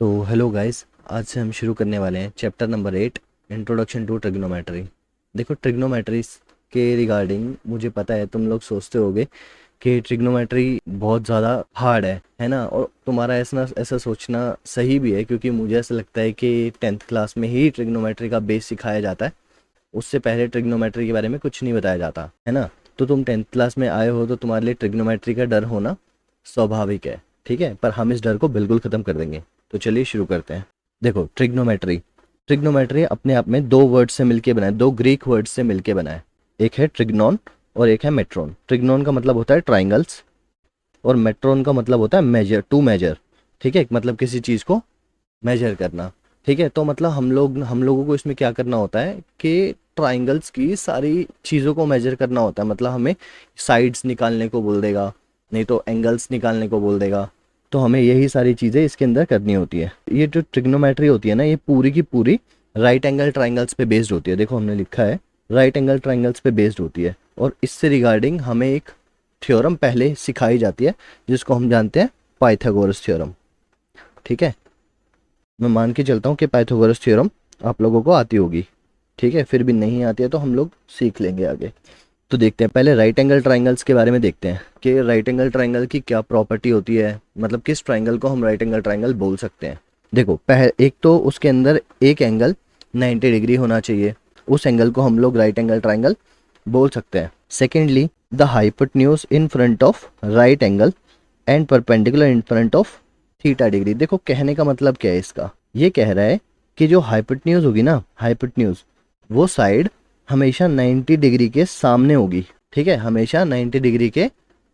तो hello guys, आज से हम शुरू करने वाले हैं chapter number 8, introduction to trigonometry. देखो, ट्रिग्नोमेट्री के रिगार्डिंग मुझे पता है तुम लोग सोचते होगे कि ट्रिग्नोमेट्री बहुत ज़्यादा हार्ड है ना। और तुम्हारा ऐसा ऐसा सोचना सही भी है, क्योंकि मुझे ऐसा लगता है कि 10th क्लास में ही ट्रिग्नोमेट्री का बेस सिखाया जाता है। उससे पहले ट्रिग्नोमेट्री के बारे में कुछ नहीं बताया जाता है ना। तो तुम 10th क्लास में आए हो तो तुम्हारे लिए ट्रिग्नोमेट्री का डर होना स्वाभाविक है, ठीक है। पर हम इस डर को बिल्कुल ख़त्म कर देंगे। तो चलिए शुरू करते हैं। देखो, ट्रिग्नोमेट्री ट्रिग्नोमेट्री अपने आप में दो वर्ड से मिलके बना है, दो ग्रीक वर्ड से मिलके बना है। एक है ट्रिग्नोन और एक है मेट्रोन। ट्रिग्नोन का मतलब होता है ट्राइंगल्स और मेट्रोन का मतलब होता है मेजर, टू मेजर। ठीक है, मतलब किसी चीज़ को मेजर करना। ठीक है, तो मतलब हम लोगों को इसमें क्या करना होता है कि ट्राइंगल्स की सारी चीज़ों को मेजर करना होता है। मतलब हमें साइड्स निकालने को बोल देगा, नहीं तो एंगल्स निकालने को बोल देगा। तो हमें यही सारी चीज़ें इसके अंदर करनी होती है। ये जो ट्रिग्नोमेट्री होती है ना, ये पूरी की पूरी राइट एंगल ट्राइंगल्स पे बेस्ड होती है। देखो, हमने लिखा है राइट एंगल ट्राइंगल्स पे बेस्ड होती है। और इससे रिगार्डिंग हमें एक थ्योरम पहले सिखाई जाती है, जिसको हम जानते हैं पाइथागोरस थ्योरम। ठीक है, मैं मान के चलता हूँ कि पाइथागोरस थ्योरम आप लोगों को आती होगी। ठीक है, फिर भी नहीं आती है तो हम लोग सीख लेंगे आगे। तो देखते हैं, पहले राइट एंगल ट्राइंगल्स के बारे में देखते हैं कि राइट एंगल ट्राइंगल की क्या प्रॉपर्टी होती है। मतलब किस ट्राइंगल को हम राइट एंगल ट्राइंगल बोल सकते हैं। देखो, एक तो उसके अंदर एक एंगल 90 डिग्री होना चाहिए, उस एंगल को हम लोग राइट एंगल ट्राइंगल बोल सकते हैं। Secondly, the hypotenuse in front of right angle and perpendicular in front of theta degree. देखो, कहने का मतलब क्या है इसका। ये कह रहा है कि जो हाइपोटेन्यूज होगी ना, हाइपोटेन्यूज वो साइड हमेशा 90 डिग्री के सामने होगी। ठीक है, हमेशा 90 डिग्री के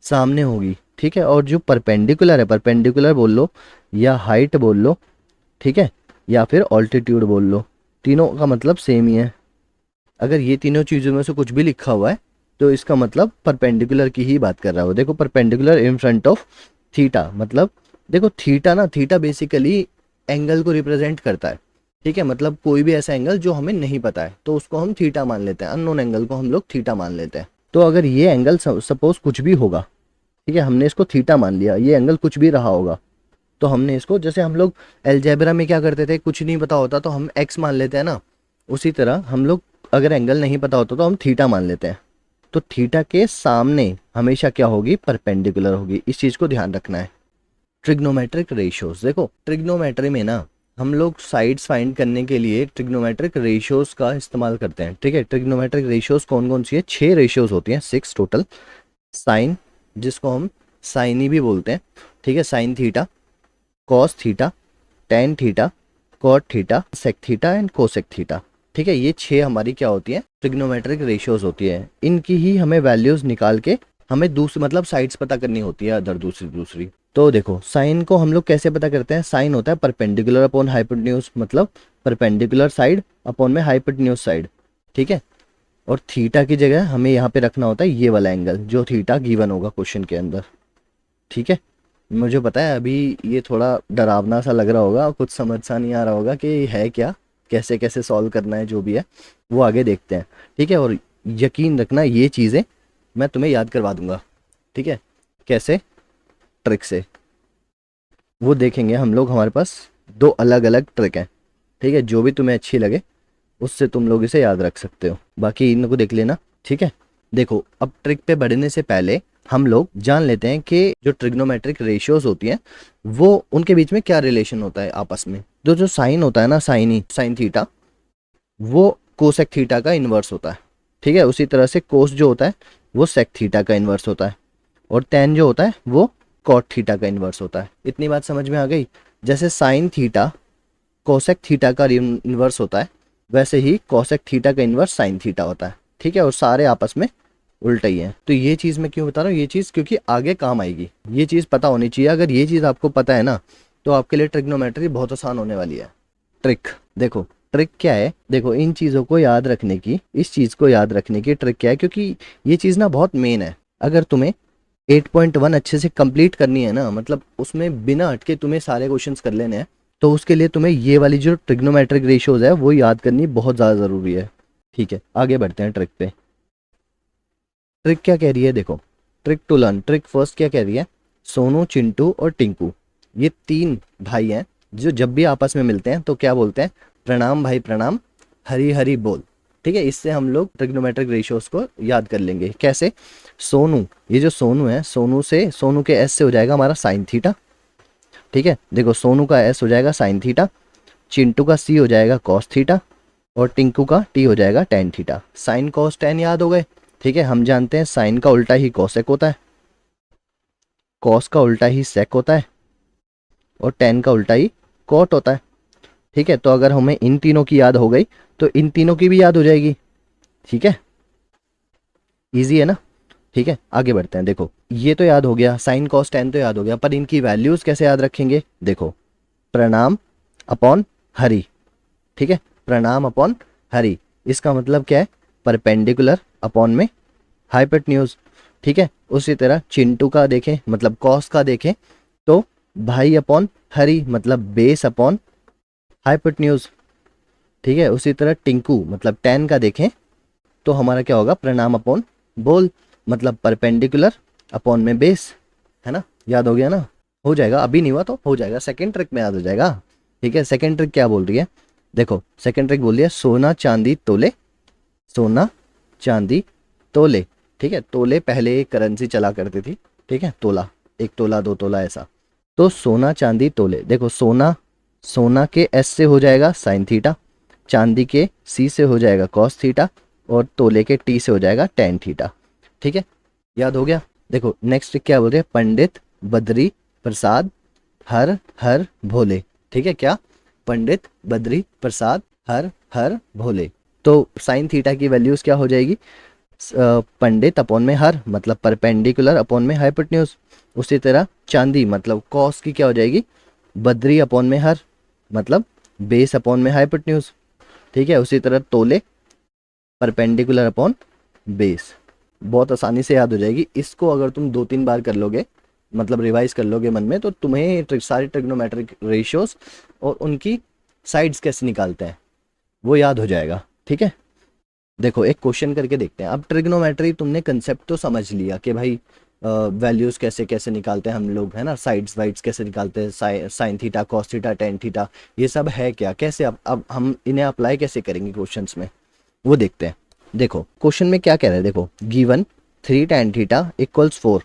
सामने होगी। ठीक है, और जो परपेंडिकुलर है, परपेंडिकुलर बोल लो या हाइट बोल लो, ठीक है, या फिर ऑल्टीट्यूड बोल लो, तीनों का मतलब सेम ही है। अगर ये तीनों चीज़ों में से कुछ भी लिखा हुआ है तो इसका मतलब परपेंडिकुलर की ही बात कर रहा हो। देखो, perpendicular in front of theta, मतलब देखो थीटा ना, थीटा बेसिकली एंगल को रिप्रेजेंट करता है। ठीक है, मतलब कोई भी ऐसा एंगल जो हमें नहीं पता है तो उसको हम थीटा मान लेते हैं, अननोन एंगल को हम लोग थीटा मान लेते हैं। तो अगर ये एंगल सपोज कुछ भी होगा, ठीक है, हमने इसको थीटा मान लिया, ये एंगल कुछ भी रहा होगा, तो हमने इसको, जैसे हम लोग अलजेब्रा में क्या करते थे, कुछ नहीं पता होता तो हम एक्स मान लेते हैं ना, उसी तरह हम लोग अगर एंगल नहीं पता होता तो हम थीटा मान लेते हैं। तो थीटा के सामने हमेशा क्या होगी, परपेंडिकुलर होगी। इस चीज़ को ध्यान रखना है। ट्रिग्नोमेट्रिक रेशियोज, देखो ट्रिग्नोमेट्री में ना हम लोग साइड्स फाइंड करने के लिए ट्रिग्नोमेट्रिक रेशियोज का इस्तेमाल करते हैं। ठीक है, ट्रिग्नोमेट्रिक रेशियोज कौन कौन सी है, 6 रेशियोज होती हैं, 6 टोटल। साइन, जिसको हम साइनी भी बोलते हैं, ठीक है, sine theta, cos theta, tan theta, cot theta, sec theta and cosec theta. ठीक है, ये 6 हमारी क्या होती है, ट्रिग्नोमेट्रिक रेशियोज होती है। इनकी ही हमें वैल्यूज निकाल के हमें दूसरी मतलब साइड्स पता करनी होती है, अदर दूसरी दूसरी। तो देखो, साइन को हम लोग कैसे पता करते हैं। साइन होता है परपेंडिकुलर अपॉन हाइपोटेन्यूज, मतलब परपेंडिकुलर साइड अपॉन में हाइपोटेन्यूज साइड। ठीक है, और थीटा की जगह हमें यहाँ पे रखना होता है ये वाला एंगल, जो थीटा गिवन होगा क्वेश्चन के अंदर। ठीक है, मुझे पता है अभी ये थोड़ा डरावना सा लग रहा होगा, कुछ समझ सा नहीं आ रहा होगा कि है क्या, कैसे कैसे सॉल्व करना है, जो भी है वो आगे देखते हैं। ठीक है, और यकीन रखना ये चीज़ें मैं तुम्हें याद करवा दूंगा। ठीक है, कैसे, ट्रिक से, वो देखेंगे हम लोग। हमारे पास दो अलग अलग ट्रिक हैं। ठीक है, जो भी तुम्हें अच्छी लगे उससे तुम लोग इसे याद रख सकते हो, बाकी इनको देख लेना। ठीक है, देखो, अब ट्रिक पे बढ़ने से पहले हम लोग जान लेते हैं कि जो ट्रिग्नोमेट्रिक रेशियोज होती हैं वो उनके बीच में क्या रिलेशन होता है आपस में। जो जो साइन होता है ना, साइन थीटा, वो कोसेक थीटा का इन्वर्स होता है। ठीक है, उसी तरह से कोस जो होता है वो सेक थीटा का इन्वर्स होता है, और टेन जो होता है वो कॉट थीटा का इन्वर्स होता है। इतनी बात समझ में आ गई। जैसे साइन थीटा कोसेक थीटा का इन्वर्स होता है, वैसे ही कोसेक थीटा का इन्वर्स साइन थीटा होता है। ठीक है, और सारे आपस में उल्टा ही है। तो ये चीज़ मैं क्यों बता रहा हूँ, ये चीज़ क्योंकि आगे काम आएगी, ये चीज़ पता होनी चाहिए। अगर ये चीज़ आपको पता है ना तो आपके लिए ट्रिग्नोमेट्री बहुत आसान होने वाली है। ट्रिक, देखो ट्रिक क्या है। देखो, इन चीज़ों को याद रखने की, इस चीज़ को याद रखने की ट्रिक क्या है, क्योंकि ये चीज़ ना बहुत मेन है। अगर तुम्हें 8.1 अच्छे से कंप्लीट करनी है ना, मतलब उसमें बिना अटके तुम्हें सारे क्वेश्चंस कर लेने हैं, तो उसके लिए तुम्हें ये वाली जो ट्रिग्नोमेट्रिक रेशियोज है वो याद करनी बहुत ज़्यादा ज़रूरी है। ठीक है, आगे बढ़ते हैं ट्रिक पे। ट्रिक क्या कह रही है, देखो, trick to learn, trick first क्या कह रही है, सोनू, चिंटू और टिंकू, ये 3 भाई हैं। जो जब भी आपस में मिलते हैं तो क्या बोलते हैं, प्रणाम भाई प्रणाम, हरी हरी बोल। ठीक है, इससे हम लोग ट्रिग्नोमेट्रिक रेशियोज को याद कर लेंगे। कैसे, सोनू, ये जो सोनू है, सोनू के एस से हो जाएगा हमारा साइन थीटा। ठीक है, देखो सोनू का एस हो जाएगा साइन थीटा, चिंटू का सी हो जाएगा कॉस थीटा, और टिंकू का टी हो जाएगा tan theta. Sine cos tan याद हो गए। ठीक है, हम जानते हैं साइन का उल्टा ही कॉसेक होता है, कॉस का उल्टा ही सेक होता है, और टेन का उल्टा ही कॉट होता है। ठीक है, तो अगर हमें इन तीनों की याद हो गई तो इन तीनों की भी याद हो जाएगी। ठीक है, इजी है ना। ठीक है, आगे बढ़ते हैं। देखो ये तो याद हो गया, साइन कॉस टेन तो याद हो गया, पर इनकी वैल्यूज कैसे याद रखेंगे। देखो, प्रणाम अपॉन हरि। ठीक है, प्रणाम अपॉन हरि, इसका मतलब क्या है, परपेंडिकुलर अपॉन में हाइपोटेन्यूज। ठीक है, उसी तरह चिंटू का देखें मतलब कॉस का देखें तो भाई अपॉन हरि मतलब बेस अपॉन हाइपोटेन्यूज। ठीक है, उसी तरह टिंकू मतलब टेन का देखें तो हमारा क्या होगा, प्रणाम अपॉन बोल मतलब परपेंडिकुलर अपॉन में बेस। है ना, याद हो गया ना। हो जाएगा, अभी नहीं हुआ तो हो जाएगा, सेकंड ट्रिक में याद हो जाएगा। ठीक है, सेकंड ट्रिक क्या बोल रही है, देखो सेकंड ट्रिक बोल रही है सोना चांदी तोले, सोना चांदी तोले। ठीक है, तोले पहले एक करेंसी चला करती थी। ठीक है, तोला, एक तोला दो तोला ऐसा। तो सोना चांदी तोले, देखो सोना, सोना के एस से हो जाएगा साइन थीटा, चांदी के सी से हो जाएगा कॉस थीटा, और तोले के टी से हो जाएगा टेन थीटा। ठीक है, याद हो गया। देखो नेक्स्ट क्या बोलते हैं, पंडित बद्री प्रसाद हर हर भोले। ठीक है, क्या, पंडित बद्री प्रसाद हर हर भोले। तो साइन थीटा की वैल्यूज क्या हो जाएगी, पंडित अपॉन में हर मतलब परपेंडिकुलर अपॉन में हाइपोटेन्यूज। उसी तरह चांदी मतलब कॉस की क्या हो जाएगी, बद्री अपॉन में हर मतलब बेस अपॉन में हाइपोटेन्यूज। ठीक है, उसी तरह तोले परपेंडिकुलर अपॉन बेस। बहुत आसानी से याद हो जाएगी, इसको अगर तुम 2-3 बार कर लोगे मतलब रिवाइज कर लोगे मन में, तो तुम्हें सारी ट्रिग्नोमेट्रिक रेशियोज और उनकी साइड्स कैसे निकालते हैं वो याद हो जाएगा। ठीक है, देखो एक क्वेश्चन करके देखते हैं। अब ट्रिग्नोमेट्री तुमने कंसेप्ट तो समझ लिया कि भाई वैल्यूज कैसे कैसे निकालते हैं हम लोग, है ना, साइड्स वाइड्स कैसे निकालते हैं, sign theta cos theta tan theta, ये सब है क्या, कैसे अब हम इन्हें अप्लाई कैसे करेंगे क्वेश्चंस में, वो देखते हैं। देखो क्वेश्चन में क्या कह रहा है, देखो given 3 tan theta equals 4,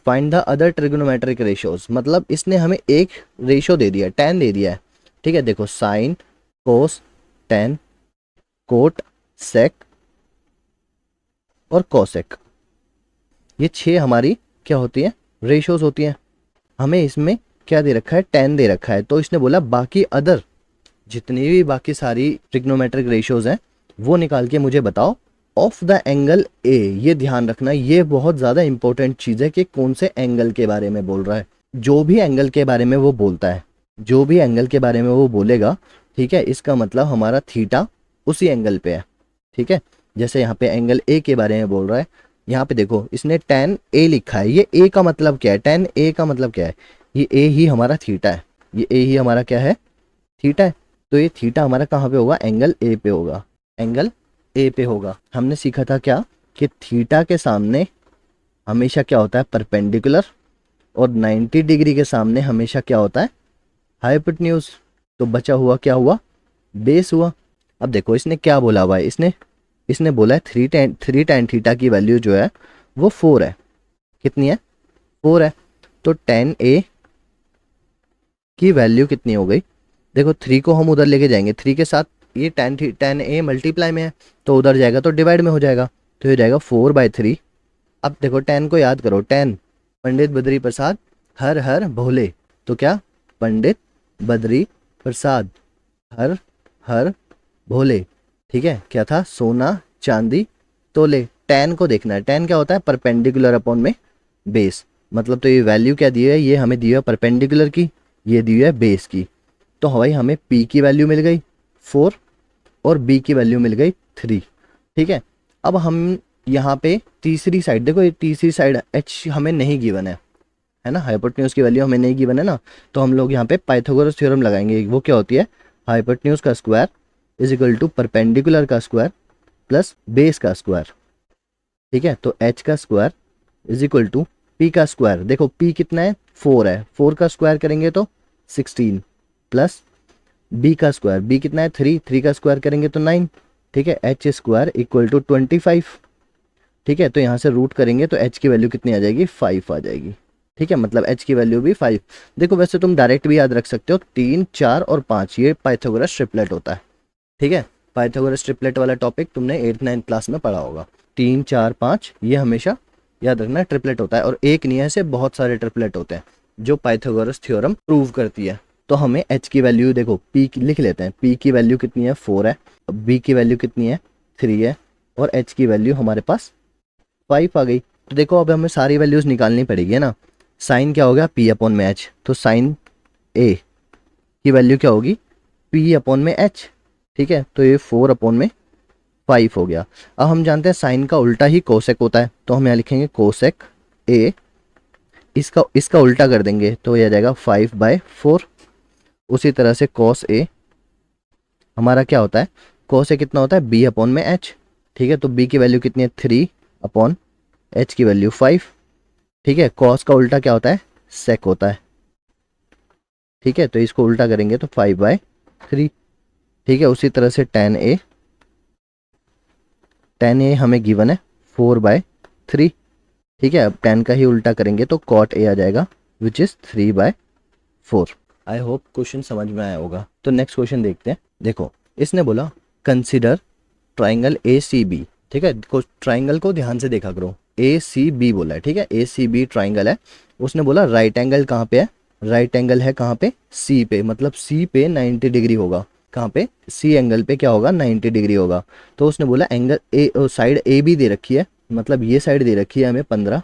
find the other trigonometric ratios. मतलब इसने हमें एक रेशियो दे दिया है, tan दे दिया है। ठीक है, देखो sine cos tan cot sec और कोसेक, ये 6 हमारी क्या होती है, रेशियोज होती हैं। हमें इसमें क्या दे रखा है, tan दे रखा है, तो इसने बोला बाकी अदर जितनी भी बाकी सारी ट्रिग्नोमेट्रिक रेशियोज हैं वो निकाल के मुझे बताओ ऑफ द एंगल ए। ये ध्यान रखना, ये बहुत ज़्यादा इंपॉर्टेंट चीज़ है कि कौन से एंगल के बारे में बोल रहा है। जो भी एंगल के बारे में वो बोलता है, जो भी एंगल के बारे में वो बोलेगा, ठीक है, इसका मतलब हमारा थीटा उसी एंगल पे है। ठीक है, जैसे यहाँ पे एंगल ए के बारे में बोल रहा है, यहाँ पे देखो इसने tan ए लिखा है, ये ए का मतलब क्या है, tan ए का मतलब क्या है, ये ए ही हमारा थीटा है, ये ए ही हमारा क्या है, थीटा है। तो ये थीटा हमारा कहाँ पे होगा, एंगल ए पे होगा, एंगल ए पे होगा। हमने सीखा था क्या कि थीटा के सामने हमेशा क्या होता है, परपेंडिकुलर, और 90 डिग्री के सामने हमेशा क्या होता है, हाइपोटेन्यूज। तो बचा हुआ क्या हुआ, बेस हुआ। अब देखो इसने क्या बोला हुआ है, इसने बोला है 3 tan थीटा की वैल्यू जो है वो 4 है। कितनी है, 4 है। तो tan ए की वैल्यू कितनी हो गई, देखो 3 को हम उधर लेके जाएंगे, 3 के साथ ये tan ए मल्टीप्लाई में है तो उधर जाएगा तो डिवाइड में हो जाएगा, तो ये जाएगा 4/3। अब देखो tan को याद करो, tan पंडित बद्री प्रसाद हर हर भोले, तो क्या, पंडित बद्री प्रसाद हर हर भोले। ठीक है, क्या था, सोना चांदी तोले। tan को देखना है, tan क्या होता है, परपेंडिकुलर अपॉन में बेस। मतलब तो ये वैल्यू क्या दी है, ये हमें दी है परपेंडिकुलर की, ये दी है बेस की। तो भाई हमें p की वैल्यू मिल गई 4 और b की वैल्यू मिल गई 3। ठीक है, अब हम यहाँ पे तीसरी साइड देखो, ये तीसरी साइड h हमें नहीं गिवन है ना, हाइपोटेन्यूज की वैल्यू हमें नहीं गिवन है ना, तो हम लोग यहाँ पे पाइथागोरस थ्योरम लगाएंगे। वो क्या होती है, हाइपोटेन्यूज का square is equal to perpendicular का स्क्वायर प्लस बेस का स्क्वायर। ठीक है, तो h का square is equal to p का स्क्वायर। देखो p कितना है, 4 है, 4 का स्क्वायर करेंगे तो 16, प्लस बी का स्क्वायर, बी कितना है 3, 3 का स्क्वायर करेंगे तो 9, ठीक है, एच स्क्वायर इक्वल टू 25, ठीक है। तो यहाँ से रूट करेंगे तो एच की वैल्यू कितनी आ जाएगी 5 आ जाएगी, ठीक है, मतलब एच की वैल्यू भी 5। देखो वैसे तुम डायरेक्ट भी याद रख सकते हो, 3, 4 और 5 ये पाइथागोरस ट्रिपलेट होता है, ठीक है। पाइथागोरस ट्रिपलेट वाला टॉपिक तुमने 8th 9th क्लास में पढ़ा होगा। 3, 4, 5 ये हमेशा याद रखना ट्रिपलेट होता है, और एक नहीं है, ऐसे बहुत सारे ट्रिपलेट होते हैं जो पाइथागोरस थ्योरम प्रूव करती है। तो हमें एच की वैल्यू देखो, पी लिख लेते हैं, पी की वैल्यू कितनी है 4 है, बी की वैल्यू कितनी है 3 है, और एच की वैल्यू हमारे पास 5 आ गई। तो देखो अब हमें सारी वैल्यूज निकालनी पड़ेगी है ना। साइन क्या हो गया पी अपॉन में एच, तो साइन ए की वैल्यू क्या होगी पी अपॉन में एच, ठीक है। तो ये 4 अपॉन में 5 हो गया। अब हम जानते हैं साइन का उल्टा ही कोसेक होता है, तो हम यहाँ लिखेंगे कोसेक ए, इसका इसका उल्टा कर देंगे तो ये आ जाएगा 5/4। उसी तरह से कॉस ए हमारा क्या होता है, कॉस ए कितना होता है बी अपॉन में एच, ठीक है। तो बी की वैल्यू कितनी है 3 अपॉन एच की वैल्यू 5, ठीक है। कॉस का उल्टा क्या होता है सेक होता है, ठीक है। तो इसको उल्टा करेंगे तो 5/3, ठीक है। उसी तरह से tan ए हमें गिवन है 4/3, ठीक है। अब tan का ही उल्टा करेंगे तो cot a आ जाएगा which is 3/4। I hope question समझ में आया होगा। तो नेक्स्ट क्वेश्चन देखते हैं। देखो इसने बोला consider triangle A C B, ठीक है। ट्राइंगल को ध्यान से देखा करो, ए सी बी बोला है, ठीक है, ए सी बी ट्राइंगल है। उसने बोला राइट एंगल कहाँ पे है, राइट एंगल है कहाँ पे सी पे, मतलब सी पे 90 डिग्री होगा, कहाँ पे सी एंगल पे क्या होगा 90 डिग्री होगा। तो उसने बोला angle A, side A B दे रखी है, मतलब ये साइड दे रखी है हमें 15,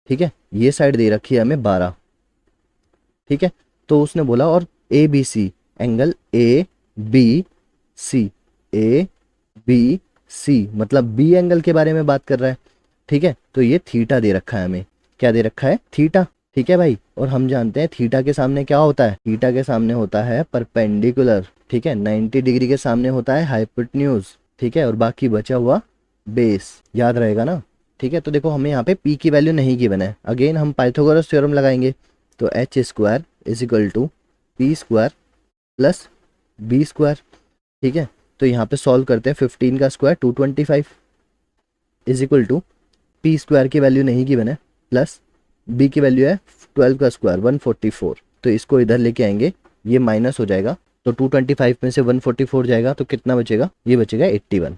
ठीक है, ये साइड दे रखी है हमें 12, ठीक है। तो उसने बोला और A B C angle A B C, A B C मतलब बी एंगल के बारे में बात कर रहा है, ठीक है। तो ये थीटा दे रखा है हमें, क्या दे रखा है थीटा, ठीक है भाई। और हम जानते हैं थीटा के सामने क्या होता है, थीटा के सामने होता है परपेंडिकुलर, ठीक है। 90 डिग्री के सामने होता है हाइपोटेन्यूज, ठीक है, और बाकी बचा हुआ बेस, याद रहेगा ना, ठीक है। तो देखो हमें यहाँ पे पी की वैल्यू नहीं गिवन है, अगेन हम पाइथागोरस थ्योरम लगाएंगे। तो H square is equal to P square plus B square, ठीक है। तो यहाँ पे सॉल्व करते हैं, 15 का square 225 is equal to P square की वैल्यू नहीं गिवन है, प्लस बी की वैल्यू है 12 का स्क्वायर 144। तो इसको इधर लेके आएंगे, ये माइनस हो जाएगा, तो 225 में से 144 जाएगा तो कितना बचेगा, ये बचेगा 81।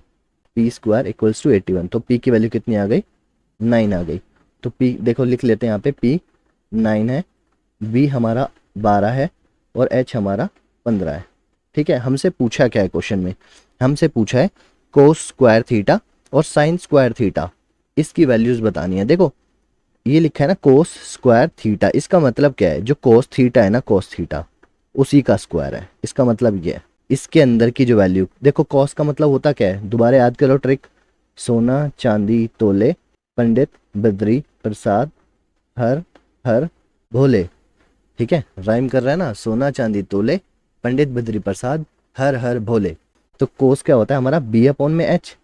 पी स्क्वायर इक्वल्स टू 81, तो पी की वैल्यू कितनी आ गई 9 आ गई। तो पी देखो लिख लेते हैं यहाँ पे, पी 9 है, बी हमारा 12 है, और एच हमारा 15 है, ठीक है। हमसे पूछा क्या है क्वेश्चन में, हमसे पूछा है कोस स्क्वायर थीटा और साइन स्क्वायर थीटा, इसकी वैल्यूज बतानी है। देखो ये लिखा है ना कोस स्क्वायर थीटा, इसका मतलब क्या है, जो कोस थीटा है ना कोस थीटा उसी का स्क्वायर है, इसका मतलब ये है। इसके अंदर की जो वैल्यू देखो, कॉस का मतलब होता क्या है, दोबारा याद करो ट्रिक, सोना चांदी तोले पंडित बद्री प्रसाद हर हर भोले, ठीक है, राइम कर रहा है ना, सोना चांदी तोले पंडित बद्री प्रसाद हर हर भोले। तो कोस क्या होता है हमारा बी अपॉन में एच,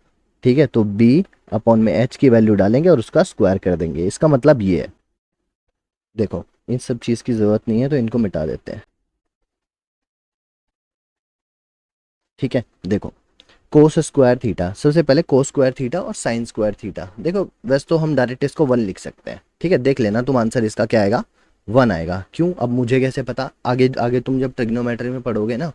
ठीक है। तो बी अपॉन में एच की वैल्यू डालेंगे और उसका स्क्वायर कर देंगे, इसका मतलब ये है। देखो इन सब चीज की जरूरत नहीं है तो इनको मिटा देते हैं, ठीक है। देखो कोस स्क्वायर थीटा, सबसे पहले कोस स्क्वायर थीटा और साइन स्क्वायर थीटा, देखो वैसे तो हम डायरेक्ट इसको 1 लिख सकते हैं, ठीक है। देख लेना तुम आंसर इसका क्या आएगा 1 आएगा। क्यों, अब मुझे कैसे पता, आगे आगे तुम जब ट्रिग्नोमेट्री में पढ़ोगे ना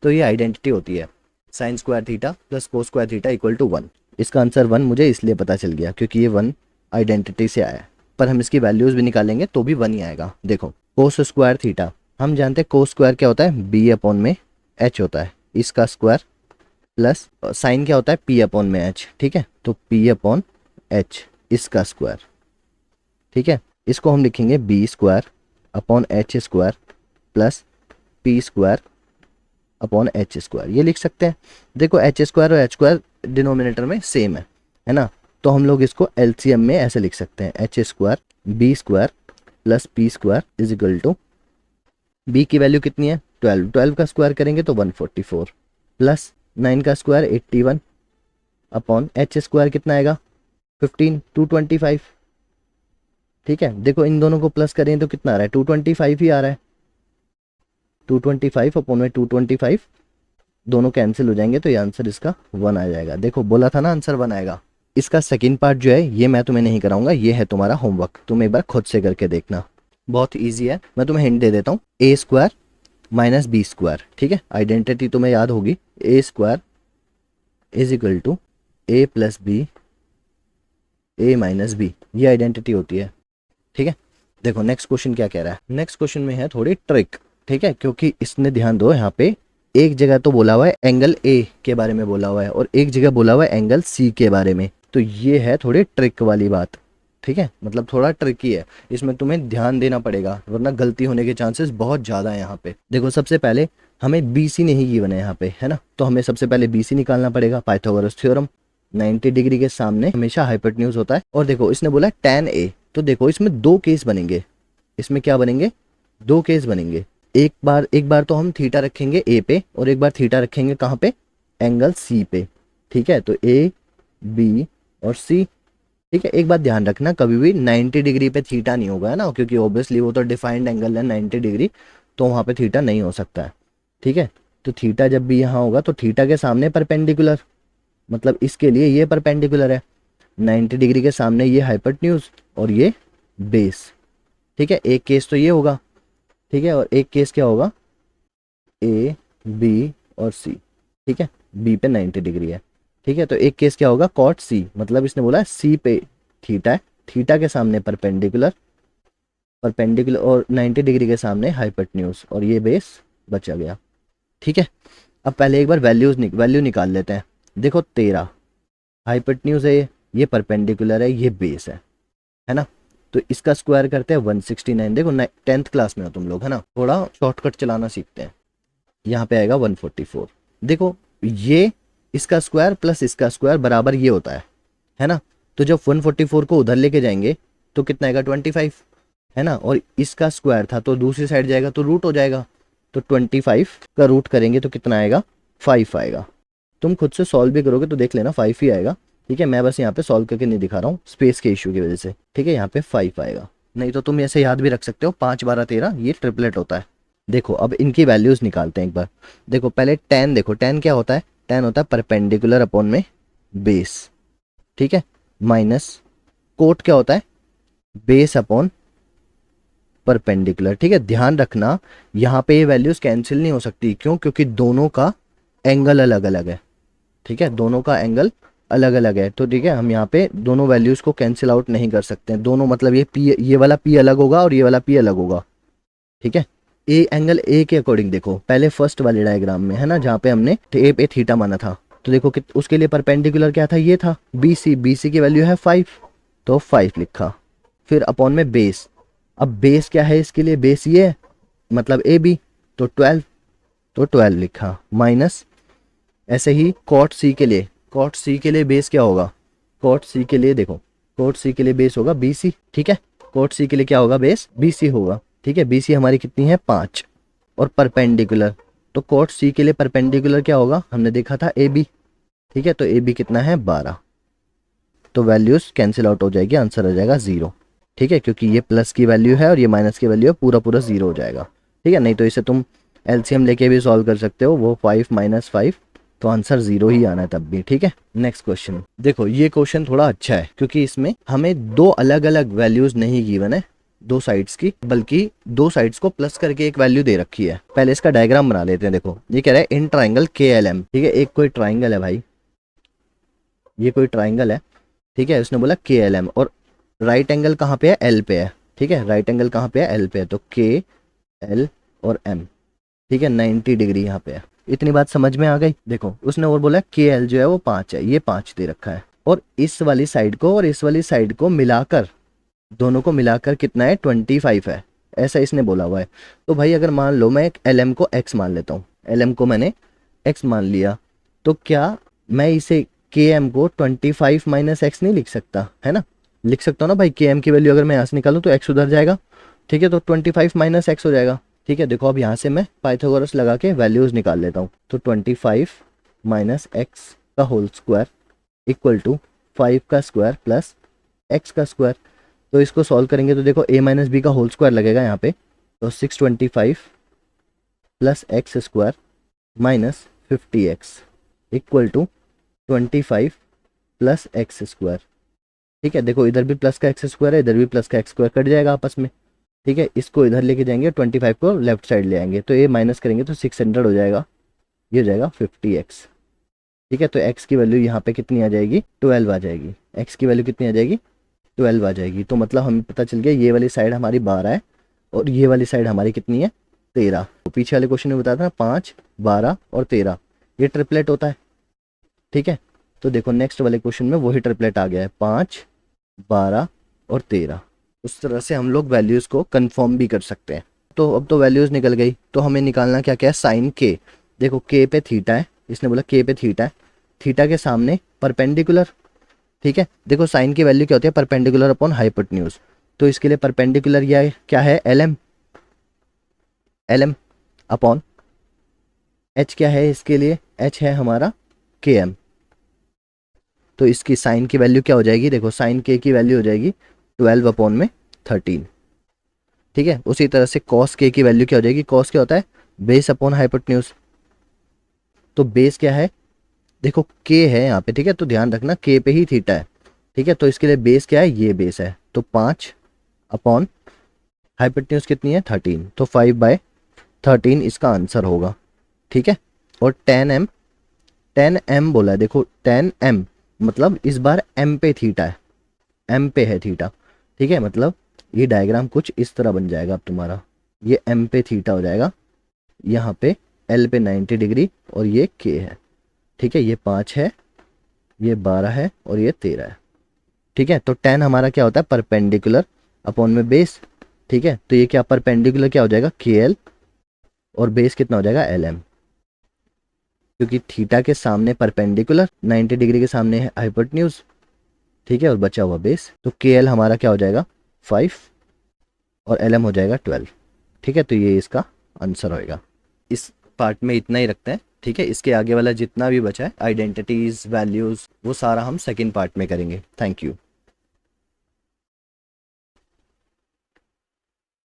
तो ये आइडेंटिटी होती है, sine square theta plus cos square theta equal to 1। इसका आंसर 1 मुझे इसलिए पता चल गया क्योंकि ये 1 आइडेंटिटी से आया है, पर हम इसकी वैल्यूज भी निकालेंगे तो भी 1 ही आएगा। देखो कोस स्क्वायर थीटा, हम जानते हैं कोस स्क्वायर क्या होता है बी अपॉन में एच होता है, इसका स्क्वायर प्लस साइन क्या होता है पी अपॉन में एच, ठीक है। तो पी अपॉन एच इसका स्क्वायर, ठीक है। इसको हम लिखेंगे B square upon H square plus P square upon H square, ये लिख सकते हैं। देखो एच स्क्वायर और एच स्क्वायर डिनोमिनेटर में सेम है ना, तो हम लोग इसको एलसीएम में ऐसे लिख सकते हैं, H square B square plus P square is equal to, B की वैल्यू कितनी है 12, 12 का स्क्वायर करेंगे तो 144 प्लस 9 का स्क्वायर 81 अपॉन एच स्क्वायर कितना आएगा 15 225, ठीक है। देखो इन दोनों को प्लस करें तो कितना आ रहा है 225 ही आ रहा है, 225 अपॉन में 225 दोनों कैंसिल हो जाएंगे, तो ये आंसर इसका 1 आ जाएगा। देखो बोला था ना आंसर 1 आएगा। इसका सेकंड पार्ट जो है ये मैं तुम्हें नहीं कराऊंगा, ये है तुम्हारा होमवर्क, तुम एक बार खुद से करके देखना, बहुत ईजी है। मैं तुम्हें हिंट दे देता हूँ, A square minus B square, ठीक है, आइडेंटिटी तुम्हें याद होगी, A square is equal to A plus B A minus B, ये आइडेंटिटी होती है, ठीक है। देखो नेक्स्ट क्वेश्चन क्या कह रहा है, नेक्स्ट क्वेश्चन में है थोड़ी ट्रिक, ठीक है, क्योंकि इसने ध्यान दो यहाँ पे एक जगह तो बोला हुआ है एंगल ए के बारे में बोला हुआ है और एक जगह बोला हुआ है एंगल सी के बारे में, तो ये है थोड़ी ट्रिक वाली बात, ठीक है, मतलब थोड़ा ट्रिकी है, इसमें तुम्हें ध्यान देना पड़ेगा वरना गलती होने के चांसेस बहुत ज़्यादा है यहाँ पे। देखो सबसे पहले हमें बी सी नहीं गिवन है यहाँ पे, है ना, तो हमें सबसे पहले बी सी निकालना पड़ेगा, पाइथागोरस थ्योरम, 90 डिग्री के सामने हमेशा हाइपोटेन्यूज होता है। और देखो इसने बोला tan a, तो देखो इसमें दो केस बनेंगे, इसमें क्या बनेंगे, दो केस बनेंगे, एक बार तो हम थीटा रखेंगे ए पे और एक बार थीटा रखेंगे कहाँ पे, एंगल सी पे, ठीक है, तो ए बी और सी, ठीक है। एक बात ध्यान रखना, कभी भी 90 डिग्री पे थीटा नहीं होगा, है ना, क्योंकि ऑब्वियसली वो तो डिफाइंड एंगल है 90 डिग्री, तो वहाँ पे थीटा नहीं हो सकता है, ठीक है। तो थीटा जब भी यहाँ होगा तो थीटा के सामने परपेंडिकुलर, मतलब इसके लिए ये परपेंडिकुलर है, 90 डिग्री के सामने ये हाइपोटेन्यूज और ये बेस, ठीक है। एक केस तो ये होगा, ठीक है, और एक केस क्या होगा, ए बी और सी, ठीक है, बी पे 90 डिग्री है, ठीक है, तो एक केस क्या होगा कॉट सी, मतलब इसने बोला सी पे थीटा है, थीटा के सामने परपेंडिकुलर और 90 डिग्री के सामने हाइपोटेन्यूज और ये बेस बचा गया, ठीक है। अब पहले एक बार वैल्यू निकाल लेते हैं। देखो 13 हाइपोटेन्यूज है, ये परपेंडिकुलर है, ये बेस है ना, तो इसका स्क्वायर करते हैं 169। देखो 10th क्लास में हो तुम लोग, है ना, थोड़ा शॉर्टकट चलाना सीखते हैं। यहाँ पे आएगा 144। देखो ये इसका स्क्वायर प्लस इसका स्क्वायर बराबर ये होता है ना, तो जब 144 को उधर लेके जाएंगे तो कितना आएगा 25, है ना, और इसका स्क्वायर था तो दूसरी साइड जाएगा तो रूट हो जाएगा, तो 25 का रूट करेंगे तो कितना आएगा 5 आएगा। तुम खुद से सॉल्व भी करोगे तो देख लेना 5 ही आएगा, ठीक है, मैं बस यहाँ पे सॉल्व करके नहीं दिखा रहा हूँ स्पेस के इशू की वजह से, ठीक है, यहाँ पे 5 आएगा, नहीं तो तुम ऐसे याद भी रख सकते हो 5 12 13, ये ट्रिपलेट होता है। देखो अब इनकी वैल्यूज निकालते हैं एक बार। देखो पहले tan, देखो tan क्या होता है, tan होता है परपेंडिकुलर अपॉन में बेस, ठीक है, माइनस कोट क्या होता है, बेस अपॉन परपेंडिकुलर, ठीक है। ध्यान रखना यहाँ पे ये वैल्यूज कैंसिल नहीं हो सकती, क्यों, क्योंकि दोनों का एंगल अलग अलग है, ठीक है, दोनों का एंगल अलग अलग है, तो ठीक है हम यहाँ पे दोनों वैल्यूज को कैंसिल आउट नहीं कर सकते हैं, दोनों मतलब ये वाला p अलग होगा और ये वाला p अलग होगा, ठीक है। ए एंगल ए के अकॉर्डिंग देखो पहले फर्स्ट वाले डायग्राम में, है ना, जहाँ पे हमने ए पे थीटा माना था, तो देखो कि उसके लिए परपेंडिकुलर क्या था, ये था BC की वैल्यू है 5, तो 5 लिखा, फिर अपॉन में बेस, अब बेस क्या है इसके लिए, बेस ये है मतलब AB, तो 12, तो 12 लिखा, माइनस ऐसे ही कॉट सी के लिए बेस क्या होगा, कॉट सी के लिए देखो, कॉट सी के लिए बेस होगा BC, ठीक है, कॉट सी के लिए क्या होगा बेस BC होगा, ठीक है, BC हमारी कितनी है 5, और परपेंडिकुलर, तो कॉट सी के लिए परपेंडिकुलर क्या होगा, हमने देखा था AB, ठीक है, तो AB कितना है 12, तो वैल्यूज कैंसिल आउट हो जाएगी, आंसर आ जाएगा 0, ठीक है, क्योंकि ये प्लस की वैल्यू है और ये माइनस की वैल्यू है, पूरा 0 हो जाएगा, ठीक है, नहीं तो इसे तुम LCM लेके भी सॉल्व कर सकते हो, वो 5 - 5, तो आंसर 0 ही आना है तब भी, ठीक है। नेक्स्ट क्वेश्चन देखो, ये क्वेश्चन थोड़ा अच्छा है क्योंकि इसमें हमें दो अलग अलग वैल्यूज नहीं गिवन है दो साइड्स की, बल्कि दो साइड्स को प्लस करके एक वैल्यू दे रखी है। पहले इसका डायग्राम बना लेते हैं। देखो ये कह रहा है इन ट्राइंगल KLM, ठीक है, एक कोई ट्राइंगल है भाई, ये कोई ट्राइंगल है, ठीक है, उसने बोला KLM, और राइट एंगल कहाँ पे है, L पे है, ठीक है, राइट एंगल कहाँ पे है, L पे है, तो KL और M, ठीक है, 90 डिग्री यहाँ पे है। इतनी बात समझ में आ गई। देखो उसने और बोला KL जो है वो 5 है, ये 5 दे रखा है, और इस वाली साइड को और इस वाली साइड को मिलाकर, दोनों को मिलाकर कितना है 25 है, ऐसा इसने बोला हुआ है। तो भाई अगर मान लो मैं LM को x मान लेता हूँ, LM को मैंने x मान लिया, तो क्या मैं इसे KM को 25 - x नहीं लिख सकता, है ना, लिख सकता हूँ ना भाई, KM की वैल्यू अगर मैं यहाँ से निकालूँ तो x उधर जाएगा, ठीक है, तो 25 - x हो जाएगा, ठीक है। देखो अब यहाँ से मैं पाइथागोरस लगा के वैल्यूज निकाल लेता हूँ, तो 25 - x का होल स्क्वायर इक्वल टू 5 का स्क्वायर प्लस x का स्क्वायर, तो इसको सॉल्व करेंगे तो देखो a - b का होल स्क्वायर लगेगा यहाँ पे, तो 625 प्लस X square minus 50x equal to 25 प्लस एक्स स्क्वायर। ठीक है, देखो इधर भी प्लस का एक्स स्क्वायर है, इधर भी प्लस का एक्स स्क्वायर कट जाएगा आपस में। ठीक है, इसको इधर लेके जाएंगे, 25 को लेफ्ट साइड ले आएंगे, तो ये माइनस करेंगे तो 600 हो जाएगा, ये हो जाएगा 50x। ठीक है, तो x की वैल्यू यहाँ पे कितनी आ जाएगी, 12 आ जाएगी। x की वैल्यू कितनी आ जाएगी, 12 आ जाएगी। तो मतलब हमें पता चल गया ये वाली साइड हमारी 12 है और ये वाली साइड हमारी कितनी है, 13। तो पीछे वाले क्वेश्चन में बताया था ना 5, 12 और 13, ये ट्रिपलेट होता है। ठीक है, तो देखो नेक्स्ट वाले क्वेश्चन में वही ट्रिपलेट आ गया है, 5, 12 और 13। उस तरह से हम लोग वैल्यूज़ को कंफर्म भी कर सकते हैं। तो अब तो वैल्यूज़ निकल गई, तो हमें निकालना क्या क्या है, साइन के। देखो के पे थीटा है, इसने बोला के पे थीटा है, थीटा के सामने परपेंडिकुलर। ठीक है, देखो साइन की वैल्यू क्या होती है, परपेंडिकुलर अपॉन हाइपोटेन्यूज। तो इसके लिए परपेंडिकुलर या क्या है, एल एम अपॉन एच क्या है, इसके लिए एच है हमारा के एम। तो इसकी साइन की वैल्यू क्या हो जाएगी, देखो साइन के की वैल्यू हो जाएगी 12 अपॉन में 13। ठीक है, उसी तरह से कॉस के की वैल्यू क्या हो जाएगी, कॉस क्या होता है, बेस अपॉन हाइपोटेन्यूज। तो बेस क्या है, देखो के है यहाँ पे। ठीक है, तो ध्यान रखना के पे ही थीटा है। ठीक है, तो इसके लिए बेस क्या है, ये बेस है, तो 5 अपॉन हाइपोटेन्यूज कितनी है, 13, तो 5/13 इसका आंसर होगा। ठीक है, और 10m बोला है, देखो 10m मतलब इस बार m पे थीटा है, m पे है थीटा। ठीक है, मतलब ये डायग्राम कुछ इस तरह बन जाएगा अब तुम्हारा, ये m पे थीटा हो जाएगा, यहाँ पे l पे 90 डिग्री और ये k है। ठीक है, ये 5 है, ये 12 है और ये 13 है। ठीक है, तो 10 हमारा क्या होता है, परपेंडिकुलर अपॉन में बेस। ठीक है, तो ये क्या परपेंडिकुलर क्या हो जाएगा, KL और बेस कितना हो जाएगा, LM, क्योंकि थीटा के सामने परपेंडिकुलर, 90 डिग्री के सामने है हाइपोटेन्यूज। ठीक है, और बचा हुआ बेस, तो KL हमारा क्या हो जाएगा 5 और LM हो जाएगा 12। ठीक है, तो ये इसका आंसर होएगा। इस पार्ट में इतना ही रखते हैं। ठीक है, इसके आगे वाला जितना भी बचा है आइडेंटिटीज, वैल्यूज, वो सारा हम सेकंड पार्ट में करेंगे। Thank you.